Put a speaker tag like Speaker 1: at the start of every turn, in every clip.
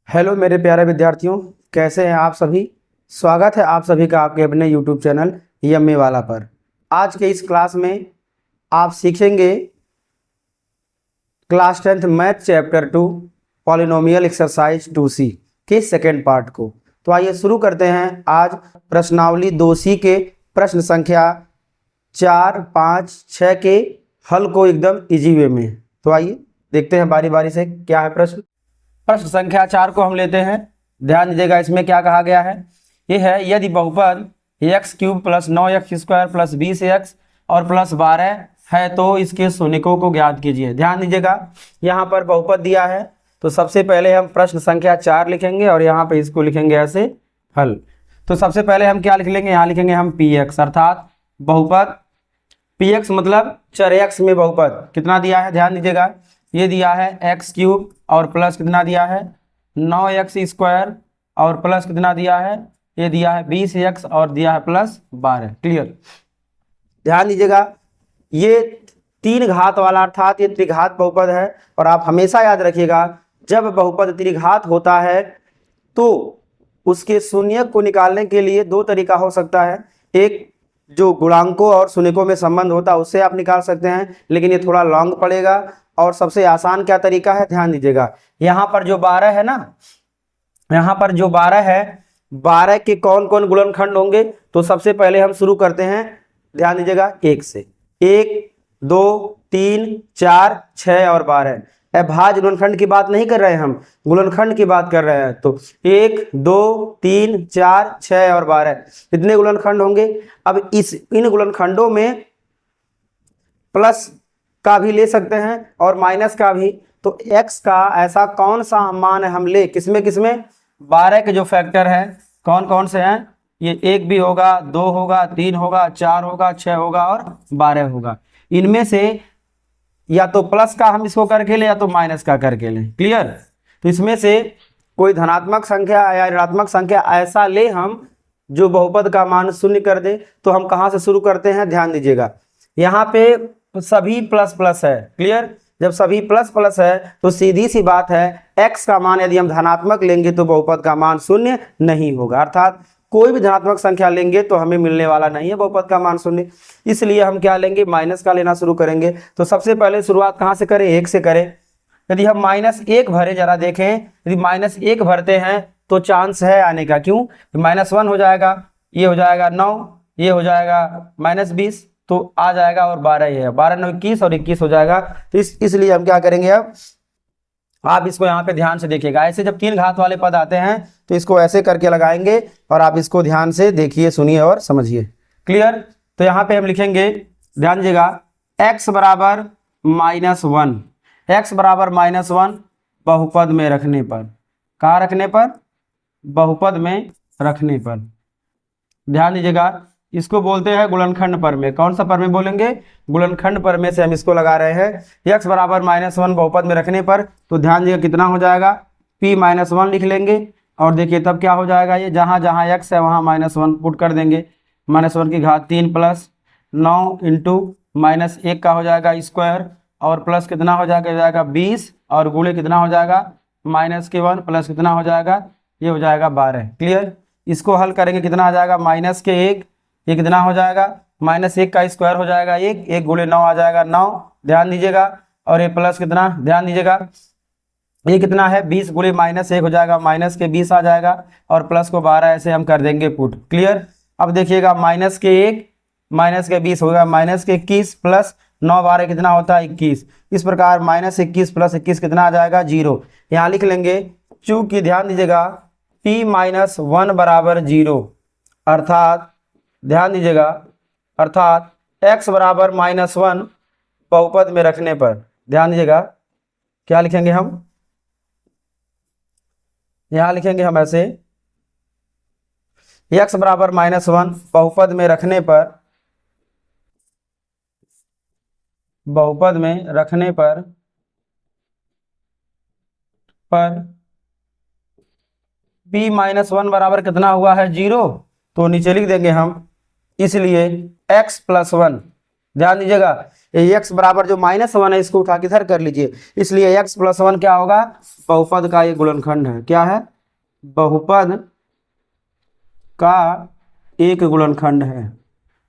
Speaker 1: Hello मेरे प्यारे विद्यार्थियों, कैसे हैं आप सभी। स्वागत है आप सभी का आपके अपने यूट्यूब चैनल यम्मी वाला पर। आज के इस क्लास में आप सीखेंगे class 10th math chapter 2 polynomial exercise 2C के सेकेंड पार्ट को। तो आइए शुरू करते हैं आज प्रश्नावली 2C के प्रश्न संख्या 4, 5, 6 के हल को एकदम इजी वे में। तो आइए देखते हैं बारी बारी से क्या है प्रश्न। प्रश्न संख्या 4 को हम लेते हैं। ध्यान दीजिएगा, इसमें क्या कहा गया है। ये है यदि बहुपद x³ + 9x² + 20x और +12 है तो इसके शून्यकों को ज्ञात कीजिए। ध्यान दीजिएगा, यहाँ पर बहुपद दिया है तो सबसे पहले हम प्रश्न संख्या 4 लिखेंगे और यहाँ पे इसको लिखेंगे ऐसे हल। तो सबसे पहले हम क्या लिख लेंगे, यहाँ लिखेंगे हम px अर्थात बहुपद px मतलब चर x में बहुपद कितना दिया है। ध्यान दीजिएगा, ये दिया है x³ और प्लस कितना दिया है 9x² और प्लस कितना दिया है, ये दिया है 20x और दिया है +12। क्लियर। ध्यान दीजिएगा, ये 3 घात वाला अर्थात ये त्रिघात बहुपद है। और आप हमेशा याद रखिएगा, जब बहुपद त्रिघात होता है तो उसके शून्यक को निकालने के लिए 2 तरीका हो सकता है। एक जो गुणांकों और शून्यकों में संबंध होता है उससे आप निकाल सकते हैं, लेकिन ये थोड़ा लॉन्ग पड़ेगा। और सबसे आसान क्या तरीका है, ध्यान दीजिएगा, यहाँ पर जो 12 है ना, यहाँ पर जो 12 है, 12 के कौन कौन गुणनखंड होंगे। तो सबसे पहले हम शुरू करते हैं, ध्यान दीजिएगा 1 से। 1, 2, 3, 4, 6 और 12। अभाज्य गुणनखंड की बात नहीं कर रहे हैं, हम गुणनखंड की बात कर रहे हैं। तो 1, 2, 3, 4, 6 और 12 इतने गुणनखंड होंगे। अब इन गुणनखंडों में प्लस का भी ले सकते हैं और माइनस का भी। तो x का ऐसा कौन सा मान हम ले, किसमें 12 के जो फैक्टर हैं कौन कौन से हैं, ये 1 भी होगा, 2 होगा, 3 होगा, 4 होगा, 6 होगा और 12 होगा। इनमें से या तो प्लस का हम इसको करके लें या तो माइनस का करके लें। क्लियर। तो इसमें से कोई धनात्मक संख्या या ऋणात्मक संख्या ऐसा ले हम जो बहुपद का मान शून्य कर दे। तो हम कहाँ से शुरू करते हैं, ध्यान दीजिएगा, यहाँ पे सभी प्लस प्लस है। क्लियर। जब सभी प्लस प्लस है तो सीधी सी बात है, x का मान यदि हम धनात्मक लेंगे तो बहुपद का मान शून्य नहीं होगा। अर्थात कोई भी धनात्मक संख्या लेंगे तो हमें मिलने वाला नहीं है बहुपद का मान शून्य। इसलिए हम क्या लेंगे, माइनस का लेना शुरू करेंगे। तो सबसे पहले शुरुआत कहाँ से करें, 1 से करें। यदि हम -1 भरे, जरा देखें, यदि -1 भरते हैं तो चांस है आने का। क्यों, -1 हो जाएगा, ये हो जाएगा 9, ये हो जाएगा -20 तो आ जाएगा और 12 ये है, 12 9 21 और 21 हो जाएगा। तो इसलिए हम क्या करेंगे, अब आप इसको यहाँ पे ध्यान से देखिएगा। ऐसे जब 3 घात वाले पद आते हैं तो इसको ऐसे करके लगाएंगे और आप इसको ध्यान से देखिए, सुनिए और समझिए। क्लियर। तो यहाँ पे हम लिखेंगे, ध्यान दीजिएगा, x बराबर -1, x बराबर -1 बहुपद में रखने पर। कहाँ रखने पर, बहुपद में रखने पर। ध्यान दीजिएगा, इसको बोलते हैं गुणनखंड पर में। कौन सा पर में बोलेंगे, गुणनखंड पर में से हम इसको लगा रहे हैं। x बराबर -1 बहुपद में रखने पर तो ध्यान दीजिएगा कितना हो जाएगा, p-1 लिख लेंगे। और देखिए तब क्या हो जाएगा, ये जहाँ जहाँ x है वहाँ -1 पुट कर देंगे। -1 की घात 3 + 9 × -1 का हो जाएगा स्क्वायर और प्लस कितना हो जाएगा 20 और गुणे कितना हो जाएगा -1 प्लस कितना हो जाएगा, ये हो जाएगा 12। क्लियर। इसको हल करेंगे कितना आ जाएगा, -1 ये कितना हो जाएगा, -1 का स्क्वायर हो जाएगा 1, 1 गुणे 9 आ जाएगा 9। ध्यान दीजिएगा, और ये प्लस कितना, ध्यान दीजिएगा, ये कितना है 20 गुणे -1 हो जाएगा, -20 आ जाएगा और प्लस को 12 ऐसे हम कर देंगे पुट। क्लियर। अब देखिएगा, -1 -20 होगा -21 प्लस 9 12 कितना होता है 21। इस प्रकार -21 + 21 कितना आ जाएगा 0। यहाँ लिख लेंगे, चूंकि ध्यान दीजिएगा p-1 बराबर 0 अर्थात, ध्यान दीजिएगा, अर्थात x बराबर -1 बहुपद में रखने पर। ध्यान दीजिएगा, क्या लिखेंगे हम, यहां लिखेंगे हम ऐसे, x बराबर -1 बहुपद में रखने पर, बहुपद में रखने पर p-1 बराबर कितना हुआ है 0। तो नीचे लिख देंगे हम, इसलिए x + 1, ध्यान दीजिएगा, ये x बराबर जो -1 है इसको उठा के इधर कर लीजिए, इसलिए x + 1 क्या होगा, बहुपद का एक गुणनखंड है। क्या है, बहुपद का एक गुणनखंड है,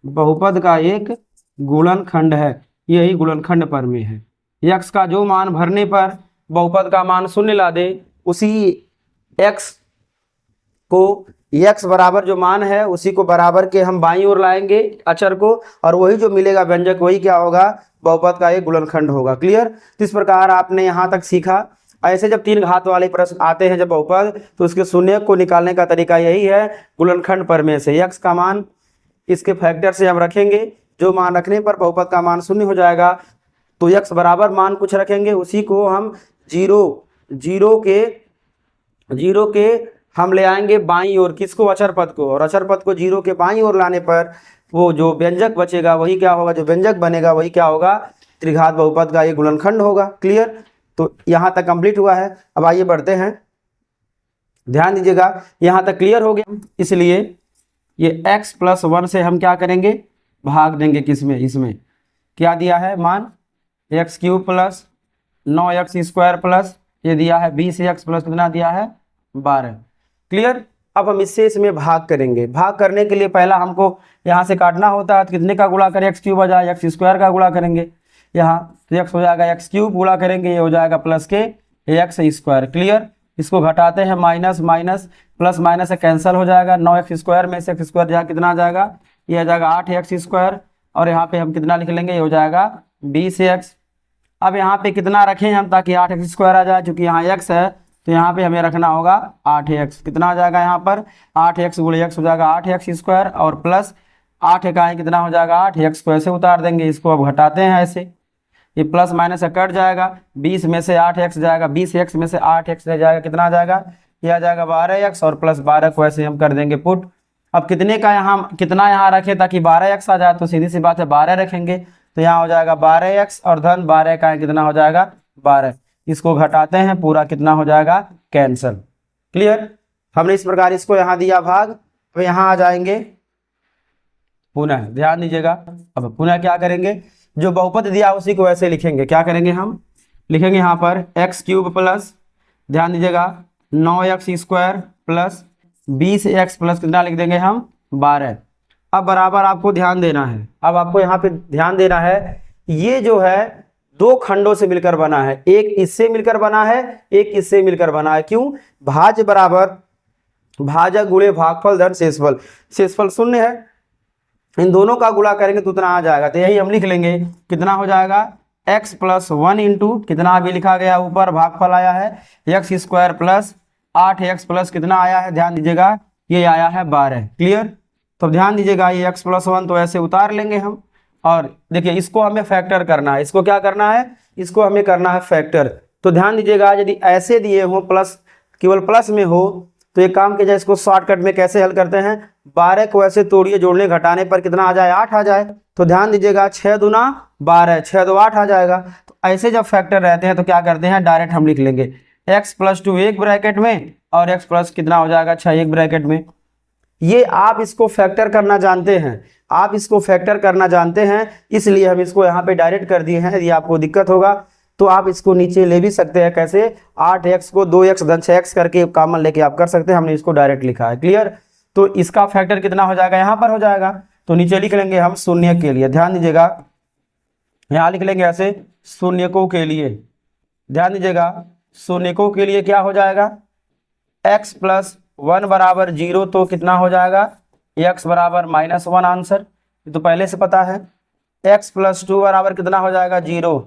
Speaker 1: बहुपद का एक गुणनखंड है, यही गुणनखंड पर में है। x का जो मान भरने पर बहुपद का मान शून्य ला दे, उसी x को x बराबर जो मान है उसी को बराबर के हम बाईं ओर लाएंगे अचर को, और वही जो मिलेगा व्यंजक वही क्या होगा, बहुपद का एक गुणनखंड होगा। क्लियर। तो इस प्रकार आपने यहाँ तक सीखा। ऐसे जब 3 घात वाले प्रश्न आते हैं जब बहुपद, तो उसके शून्य को निकालने का तरीका यही है, गुणनखंड पर में से x का मान इसके फैक्टर से हम रखेंगे, जो मान रखने पर बहुपद का मान शून्य हो जाएगा। तो x बराबर मान कुछ रखेंगे, उसी को हम जीरो के हम ले आएंगे बाईं ओर, किसको, अचर पद को, और अचर पद को 0 के बाईं ओर लाने पर वो जो व्यंजक बचेगा वही क्या होगा, जो व्यंजक बनेगा वही क्या होगा, त्रिघात बहुपद का एक गुणनखंड होगा। क्लियर। तो यहाँ तक कंप्लीट हुआ है। अब आइए बढ़ते हैं, ध्यान दीजिएगा, यहाँ तक क्लियर हो गया। इसलिए ये x + 1 से हम क्या करेंगे, भाग देंगे किसमें, इसमें क्या दिया है मान, x³ + 9x² प्लस ये दिया है 20x प्लस कितना दिया है 12। क्लियर। अब हम इससे इसमें भाग करेंगे। भाग करने के लिए पहला हमको यहाँ से काटना होता है, तो कितने का गुणा करें, x³ हो जाए, x² का गुणा करेंगे यहाँ, तो x हो जाएगा x³ गुणा करेंगे, ये हो जाएगा प्लस के x²। क्लियर। इसको घटाते हैं, माइनस माइनस प्लस माइनस से कैंसिल हो जाएगा, 9x² में से x² जहाँ कितना आ जाएगा, ये आ जाएगा 8x², और यहाँ पे हम कितना लिख लेंगे, ये हो जाएगा 20x। अब यहाँ पे कितना रखें हम, ताकि 8x² आ जाए, क्योंकि यहाँ x है तो यहाँ पे हमें रखना होगा 8x। कितना आ जाएगा यहाँ पर, 8x × x हो जाएगा 8x², और प्लस 8 इकाई कितना हो जाएगा 8x को ऐसे उतार देंगे। इसको अब घटाते हैं ऐसे, ये प्लस माइनस से कट जाएगा, 20 में से 8x जाएगा, 20x में से 8x रह जाएगा, कितना आ जाएगा, ये आ जाएगा 12x, और प्लस 12 को ऐसे हम कर देंगे पुट। अब कितने का यहाँ कितना यहाँ रखें ताकि 12x आ जाए, तो सीधी सी बात है 12 रखेंगे, तो यहाँ हो जाएगा 12x और धन 12 का कितना हो जाएगा 12। इसको घटाते हैं, पूरा कितना हो जाएगा कैंसल। क्लियर। हमने इस प्रकार इसको यहाँ दिया भाग। अब यहाँ आ जाएंगे पुनः, ध्यान दीजिएगा, अब पुनः क्या करेंगे, जो बहुपद दिया उसी को ऐसे लिखेंगे। क्या करेंगे, हम लिखेंगे यहाँ पर x³ प्लस, ध्यान दीजिएगा 9x² प्लस 20x प्लस कितना लिख देंगे हम 12। अब बराबर आपको ध्यान देना है, अब आपको यहाँ पे ध्यान देना है, ये जो है 2 खंडों से मिलकर बना है, एक इससे मिलकर बना है, एक इससे मिलकर बना है। क्यों, भाज्य बराबर भाजक गुणे भागफल धन शेषफल, शेषफल 0 है, इन दोनों का गुणा करेंगे तो उतना आ जाएगा। तो यही हम लिख लेंगे, कितना हो जाएगा x + 1 इंटू कितना अभी लिखा गया ऊपर भागफल आया है x² प्लस 8x प्लस कितना आया है, ध्यान दीजिएगा ये आया है 12। क्लियर। तो ध्यान दीजिएगा ये x + 1 तो ऐसे उतार लेंगे हम, और देखिए इसको हमें फैक्टर करना है, इसको क्या करना है, इसको हमें करना है फैक्टर। तो ध्यान दीजिएगा यदि ऐसे दिए हो प्लस, केवल प्लस में हो, तो एक काम कीजिए, इसको शॉर्टकट में कैसे हल करते हैं, 12 को ऐसे तोड़िए, जोड़ने घटाने पर कितना आ जाए 8 आ जाए। तो ध्यान दीजिएगा 6 दूना 12, 6 2 8 आ जाएगा। तो ऐसे जब फैक्टर रहते हैं तो क्या करते हैं, डायरेक्ट हम लिख लेंगे x + 2 एक ब्रैकेट में, और x प्लस कितना हो जाएगा 6 एक ब्रैकेट में। ये आप इसको फैक्टर करना जानते हैं, आप इसको फैक्टर करना जानते हैं, इसलिए हम इसको यहाँ पे डायरेक्ट कर दिए हैं। यदि आपको दिक्कत होगा तो आप इसको नीचे ले भी सकते हैं, कैसे, 8x को 2x धन 6x करके कॉमन लेके आप कर सकते हैं, हमने इसको डायरेक्ट लिखा है। क्लियर। तो इसका फैक्टर कितना हो जाएगा, यहाँ पर हो जाएगा, तो नीचे लिख लेंगे हम शून्य के लिए, ध्यान दीजिएगा यहाँ लिख लेंगे ऐसे शून्यकों के लिए, ध्यान दीजिएगा शून्यकों के लिए क्या हो जाएगा, x + 1 बराबर 0, तो कितना हो जाएगा x बराबर -1 आंसर, ये तो पहले से पता है। x + 2 बराबर कितना हो जाएगा 0,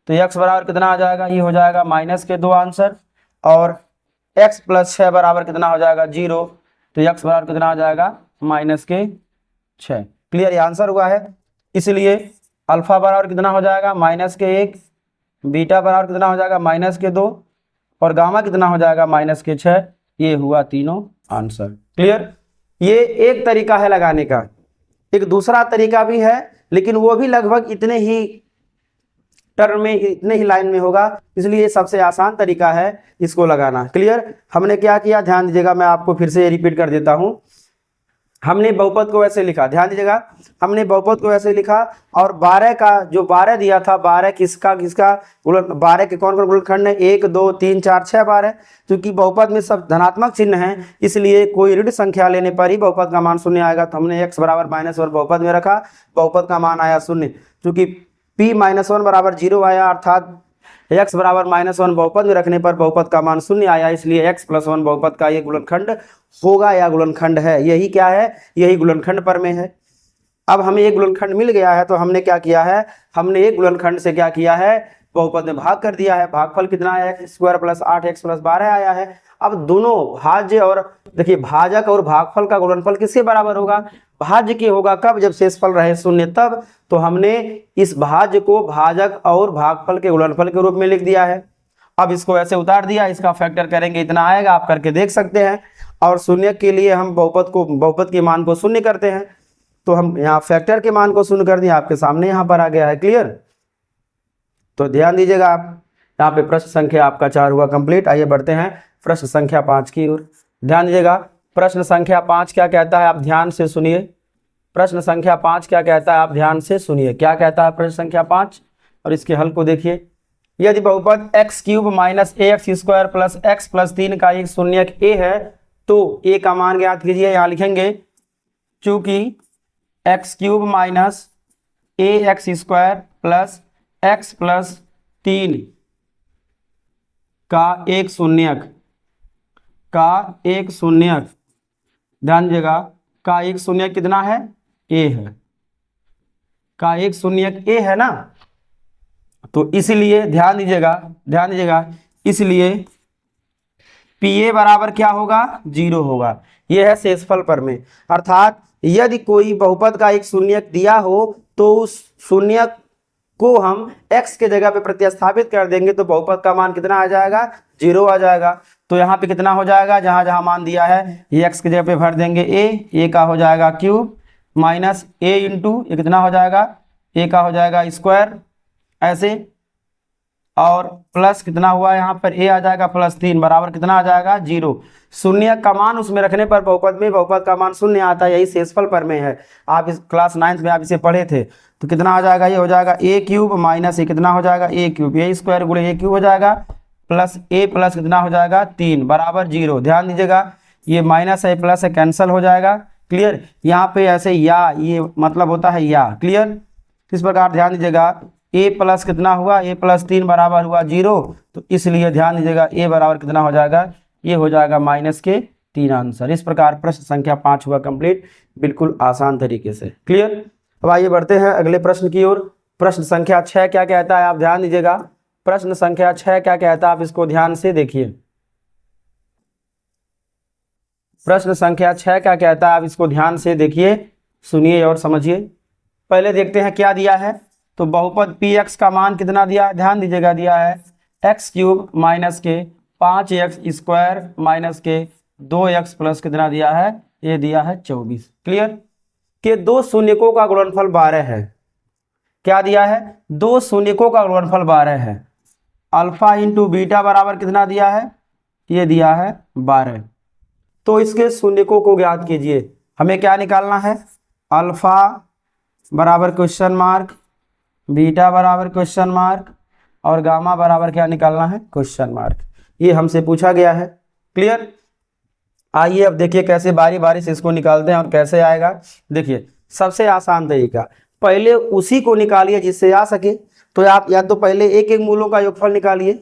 Speaker 1: तो x बराबर कितना आ जाएगा, ये हो जाएगा -2 आंसर। और x + 6 बराबर कितना हो जाएगा 0, तो x बराबर कितना आ जाएगा -6। क्लियर, ये आंसर हुआ है। इसलिए अल्फा बराबर कितना हो जाएगा -1, बीटा बराबर कितना हो जाएगा -2, और गामा कितना हो जाएगा -6। ये हुआ तीनों आंसर। क्लियर। ये एक तरीका है लगाने का, एक दूसरा तरीका भी है, लेकिन वो भी लगभग इतने ही टर्म में, इतने ही लाइन में होगा, इसलिए सबसे आसान तरीका है इसको लगाना। क्लियर। हमने क्या किया, ध्यान दीजिएगा, मैं आपको फिर से रिपीट कर देता हूं। हमने बहुपद को ऐसे लिखा, ध्यान दीजिएगा, हमने बहुपद को ऐसे लिखा और 12 का जो 12 दिया था, 12 किसका गुणन, 12 के कौन कौन गुणनखंड है, 1 2 3 4 6 12। क्योंकि बहुपद में सब धनात्मक चिन्ह है, इसलिए कोई ऋण संख्या लेने पर ही बहुपद का मान शून्य आएगा। तो हमने x बराबर -1 बहुपद में रखा, बहुपद का मान आया शून्य। क्योंकि p -1 बराबर 0 आया, अर्थात x बराबर -1 बहुपद में रखने पर बहुपद का मान शून्य आया, इसलिए x + 1 बहुपद का ये गुणनखंड होगा या गुणनखंड है। यही क्या है, यही गुणनखंड पर में है। अब हमें एक गुणनखंड मिल गया है, तो हमने क्या किया है, हमने एक गुणनखंड से क्या किया है, बहुपद में भाग कर दिया है। भागफल कितना है, x² + 8x + 12 आया है। अब दोनों भाज्य और देखिए भाजक और भागफल का गुणनफल किसके बराबर होगा, भाज्य के होगा। कब, जब शेषफल रहे शून्य तब। तो हमने इस भाज्य को भाजक और भागफल के गुणनफल के रूप में लिख दिया है। अब इसको ऐसे उतार दिया, इसका फैक्टर करेंगे इतना आएगा, आप करके देख सकते हैं। और शून्य के लिए हम बहुपद के मान को शून्य करते हैं, तो हम यहाँ फैक्टर के मान को शून्य कर दिए, आपके सामने यहाँ पर आ गया है। क्लियर, तो ध्यान दीजिएगा आप, यहाँ पे प्रश्न संख्या आपका 4 हुआ कंप्लीट। आइए बढ़ते हैं प्रश्न संख्या 5 की ओर। ध्यान दीजिएगा, प्रश्न संख्या 5 क्या कहता है, आप ध्यान से सुनिए। प्रश्न संख्या 5 क्या कहता है, आप ध्यान से सुनिए। क्या कहता है प्रश्न संख्या 5, और इसके हल को देखिए। यदि बहुपद x³ - ax² + x + 3 का एक शून्यक a है, तो a का मान ज्ञात कीजिए। यहाँ लिखेंगे चूंकि x³ - ax² + x + 3 का एक शून्यक, ध्यान दीजिएगा, का एक शून्यक कितना है, a है, का एक शून्यक a है ना। तो इसलिए ध्यान दीजिएगा, इसलिए PA बराबर क्या होगा, 0 होगा। यह है शेषफल पर में। अर्थात यदि कोई बहुपद का एक शून्यक दिया हो, तो उस शून्यक को हम x के जगह पे प्रतिस्थापित कर देंगे, तो बहुपद का मान कितना आ जाएगा, 0 आ जाएगा। तो यहाँ पे कितना हो जाएगा, जहाँ जहाँ मान दिया है ये x की जगह पे भर देंगे, a का हो जाएगा क्यूब माइनस a इंटू ये कितना हो जाएगा, a का हो जाएगा स्क्वायर, ऐसे, और प्लस कितना हुआ यहाँ पर a आ जाएगा +3 बराबर कितना आ जाएगा, 0। शून्य का मान उसमें रखने पर बहुपद का मान शून्य आता है, यही शेषफल पर में है। आप इस क्लास 9 में आप इसे पढ़े थे। तो कितना आ जाएगा, ये हो जाएगा a³ माइनस ये कितना हो जाएगा, a³ ये स्क्वायर गुणे a³ हो जाएगा, प्लस a प्लस कितना हो जाएगा 3 बराबर 0। ध्यान दीजिएगा, ये माइनस है प्लस है कैंसल हो जाएगा। क्लियर, यहाँ पे ऐसे या ये मतलब होता है या। क्लियर, इस प्रकार ध्यान दीजिएगा, a प्लस कितना हुआ, a + 3 बराबर हुआ 0। तो इसलिए ध्यान दीजिएगा a बराबर कितना हो जाएगा, ये हो जाएगा -3 आंसर। इस प्रकार प्रश्न संख्या 5 हुआ कंप्लीट, बिल्कुल आसान तरीके से। क्लियर, अब आइए बढ़ते हैं अगले प्रश्न की ओर। प्रश्न संख्या 6 क्या कहता है, आप ध्यान दीजिएगा। प्रश्न संख्या 6 क्या कहता है, आप इसको ध्यान से देखिए। प्रश्न संख्या 6 क्या कहता है, आप इसको ध्यान से देखिए, सुनिए और समझिए। पहले देखते हैं क्या दिया है। तो बहुपद px का मान कितना दिया, ध्यान दीजिएगा, दिया है x³ - के 5x² - के 2x प्लस कितना दिया है, ये दिया है 24। क्लियर, के दो शून्यकों का गुणनफल 12 है। क्या दिया है, दो शून्यकों का गुणनफल 12 है। अल्फा इंटू बीटा बराबर कितना दिया है, ये दिया है 12। तो इसके शून्यकों को ज्ञात कीजिए। हमें क्या निकालना है, अल्फा बराबर क्वेश्चन मार्क, बीटा बराबर क्वेश्चन मार्क, और गामा बराबर क्या निकालना है, क्वेश्चन मार्क। ये हमसे पूछा गया है। क्लियर, आइए अब देखिए कैसे बारी बारी से इसको निकालते हैं और कैसे आएगा। देखिए सबसे आसान तरीका, पहले उसी को निकालिए जिससे आ सके। तो आप या तो पहले एक एक मूलों का योगफल निकालिए,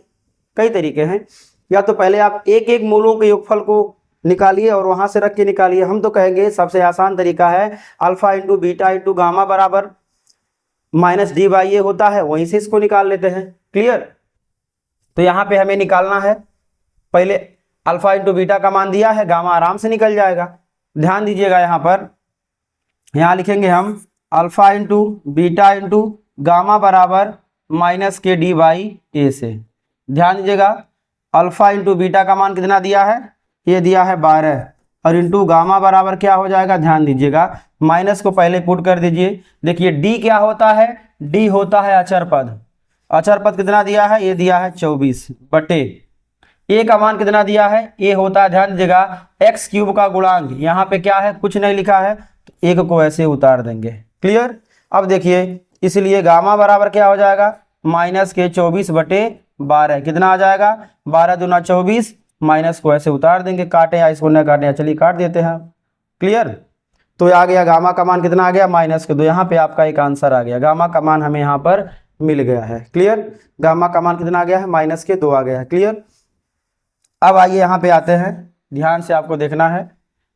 Speaker 1: कई तरीके हैं, या तो पहले आप एक एक मूलों के योगफल को निकालिए और वहां से रख के निकालिए। हम तो कहेंगे सबसे आसान तरीका है alpha into beta into gamma बराबर -d/a होता है, वहीं से इसको निकाल लेते हैं। क्लियर, तो यहाँ पे हमें निकालना है, पहले अल्फा इंटू बीटा का मान दिया है, गामा आराम से निकल जाएगा। ध्यान दीजिएगा, यहाँ पर यहाँ लिखेंगे हम alpha into beta into gamma बराबर -d/a से। ध्यान दीजिएगा, अल्फा इंटू बीटा का मान कितना दिया है, ये दिया है 12, और इंटू गामा बराबर क्या हो जाएगा, ध्यान दीजिएगा, माइनस को पहले पुट कर दीजिए। देखिए d क्या होता है, d होता है अचर पद। अचर पद कितना दिया है, ये दिया है 24 बटे ए का मान कितना दिया है, ए होता है, ध्यान दीजिएगा, एक्स क्यूब का गुणांक। यहाँ पे क्या है, कुछ नहीं लिखा है, तो एक को ऐसे उतार देंगे। क्लियर। अब देखिए, इसलिए गामा बराबर क्या हो जाएगा, माइनस के 24/12। कितना आ जाएगा, 12 दूना 24, माइनस को ऐसे उतार देंगे, काटे या इसको न काटे, चलिए काट देते हैं। क्लियर। तो आ गया गामा का मान कितना आ गया, -2। यहाँ पे आपका एक आंसर आ गया, गामा का मान हमें यहाँ पर मिल गया है। क्लियर। गामा का मान कितना आ गया है, -2 आ गया है। क्लियर। अब आइए यहाँ पे आते हैं, ध्यान से आपको देखना है।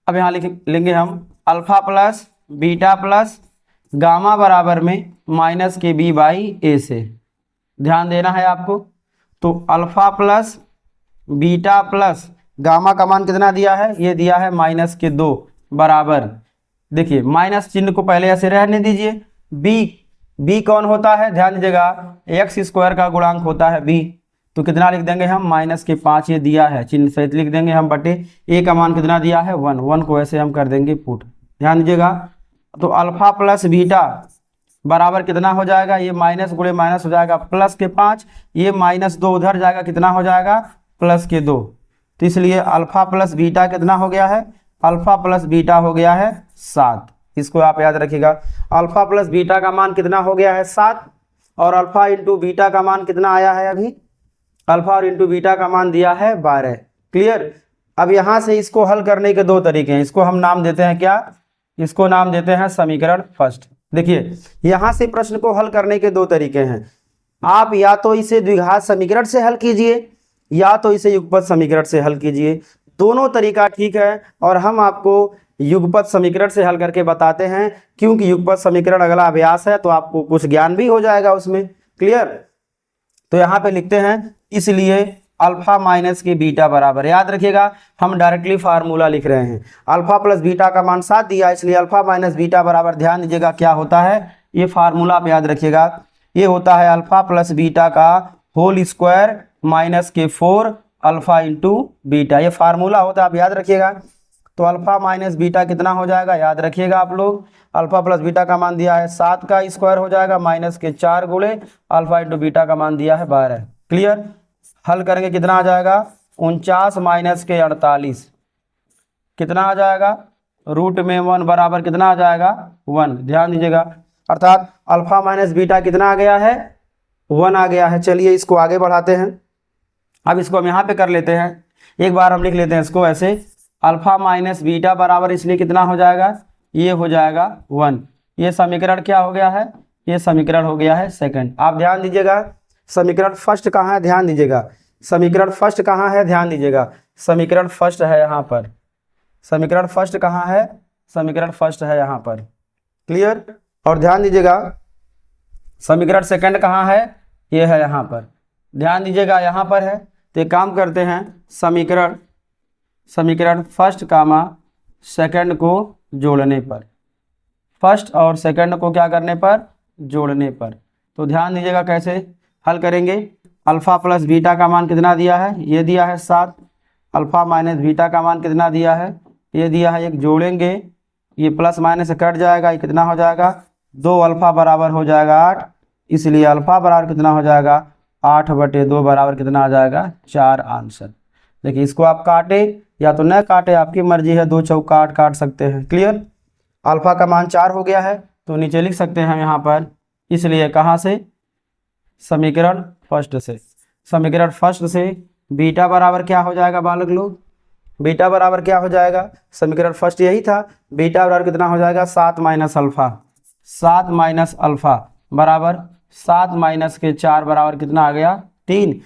Speaker 1: अब यहाँ लेंगे हम alpha plus beta plus gamma बराबर में -kb/a से। ध्यान देना है आपको। तो alpha plus beta plus gamma का मान कितना दिया है, ये दिया है -2 बराबर। देखिए माइनस चिन्ह को पहले ऐसे रहने दीजिए। बी कौन होता है, ध्यान दीजिएगा, x² का गुणांक होता है b। तो कितना लिख देंगे हम, -5 ये दिया है, चिन्ह सहित लिख देंगे हम, बटे a का मान कितना दिया है 1 को ऐसे हम कर देंगे पुट। ध्यान दीजिएगा। तो अल्फा प्लस बीटा बराबर कितना हो जाएगा, ये माइनस गुणे माइनस हो जाएगा +5, ये -2 उधर जाएगा, कितना हो जाएगा +2। तो इसलिए अल्फा प्लस बीटा कितना हो गया है, अल्फा प्लस बीटा हो गया है 7। इसको आप याद रखिएगा, अल्फा प्लस बीटा का मान कितना हो गया है 7, और अल्फा इंटू बीटा का मान कितना आया है, अभी अल्फा और इंटू बीटा का मान दिया है 12। क्लियर। अब यहाँ से इसको हल करने के दो तरीके हैं, इसको हम नाम देते हैं क्या, इसको नाम देते हैं समीकरण फर्स्ट। देखिए यहाँ से प्रश्न को हल करने के दो तरीके हैं, आप या तो इसे द्विघात समीकरण से हल कीजिए या तो इसे युगपत समीकरण से हल कीजिए। दोनों तरीका ठीक है, और हम आपको युगपत समीकरण से हल करके बताते हैं, क्योंकि युगपत समीकरण अगला अभ्यास है, तो आपको कुछ ज्ञान भी हो जाएगा उसमें। क्लियर। तो यहाँ पे लिखते हैं, इसलिए अल्फा माइनस के बीटा बराबर, याद रखिएगा हम डायरेक्टली फार्मूला लिख रहे हैं। अल्फा प्लस बीटा का मान 7 दिया, इसलिए अल्फा माइनस बीटा बराबर, ध्यान दीजिएगा क्या होता है, ये फार्मूला आप याद रखिएगा, ये होता है अल्फा प्लस बीटा का whole square -4 alpha into beta, ये फार्मूला होता है, आप याद रखिएगा। तो अल्फा माइनस बीटा कितना हो जाएगा, याद रखिएगा आप लोग, अल्फा प्लस बीटा का मान दिया है 7 का स्क्वायर हो जाएगा -4 गुणे अल्फा इंटू बीटा का मान दिया है 12। क्लियर। हल करेंगे कितना आ जाएगा, 49 - 48 कितना आ जाएगा, रूट में 1 बराबर कितना आ जाएगा 1। ध्यान दीजिएगा, अर्थात अल्फा माइनस बीटा कितना आ गया है 1 आ गया है। चलिए इसको आगे बढ़ाते हैं। अब इसको हम यहाँ पे कर लेते हैं, एक बार हम लिख लेते हैं इसको ऐसे, अल्फा माइनस बीटा बराबर, इसलिए कितना हो जाएगा, ये हो जाएगा 1। ये समीकरण क्या हो गया है, ये समीकरण हो गया है सेकंड। आप ध्यान दीजिएगा, समीकरण फर्स्ट कहाँ है, ध्यान दीजिएगा, समीकरण फर्स्ट कहाँ है, ध्यान दीजिएगा, समीकरण फर्स्ट है यहाँ पर, समीकरण फर्स्ट कहाँ है, समीकरण फर्स्ट है यहाँ पर। क्लियर। और ध्यान दीजिएगा, समीकरण सेकंड कहाँ है, ये है यहाँ पर, ध्यान दीजिएगा यहाँ पर है। तो एक काम करते हैं, समीकरण फर्स्ट कामा सेकंड को जोड़ने पर, फर्स्ट और सेकंड को क्या करने पर, जोड़ने पर। तो ध्यान दीजिएगा कैसे हल करेंगे। अल्फा प्लस बीटा का मान कितना दिया है, ये दिया है 7, अल्फा माइनस बीटा का मान कितना दिया है, ये दिया है 1, जोड़ेंगे, ये प्लस माइनस कट जाएगा, ये कितना हो जाएगा 2, अल्फा बराबर हो जाएगा 8, इसलिए अल्फा बराबर कितना हो जाएगा 8/2 बराबर कितना आ जाएगा 4 आंसर। देखिए इसको आप काटे या तो न काटे, आपकी मर्जी है, 2 चौक काट सकते हैं। क्लियर। अल्फा का मान 4 हो गया है, तो नीचे लिख सकते हैं हम यहाँ पर, इसलिए कहाँ से, समीकरण फर्स्ट से, समीकरण फर्स्ट से बीटा बराबर क्या हो जाएगा बालक लोग, बीटा बराबर क्या हो जाएगा, समीकरण फर्स्ट यही था, बीटा बराबर कितना हो जाएगा 7 माइनस अल्फा, 7 माइनस अल्फा बराबर 7 माइनस के 4 बराबर कितना आ गया 3,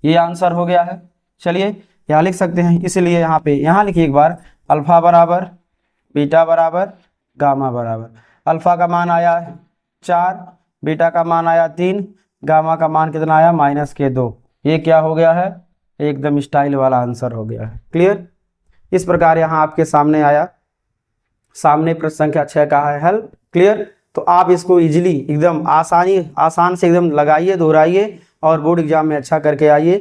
Speaker 1: ये आंसर हो गया है। चलिए यहाँ लिख सकते हैं, इसलिए यहाँ पे यहाँ लिखिए एक बार, अल्फा बराबर बीटा बराबर गामा बराबर, अल्फा का मान आया 4, बीटा का मान आया 3, गामा का मान कितना आया -2। ये क्या हो गया है, एकदम स्टाइल वाला आंसर हो गया है। क्लियर। इस प्रकार यहाँ आपके सामने आया, सामने प्रश्न संख्या 6 का है हल। क्लियर। तो आप इसको इजीली एकदम आसान से एकदम लगाइए, दोहराइए और बोर्ड एग्जाम में अच्छा करके आइए।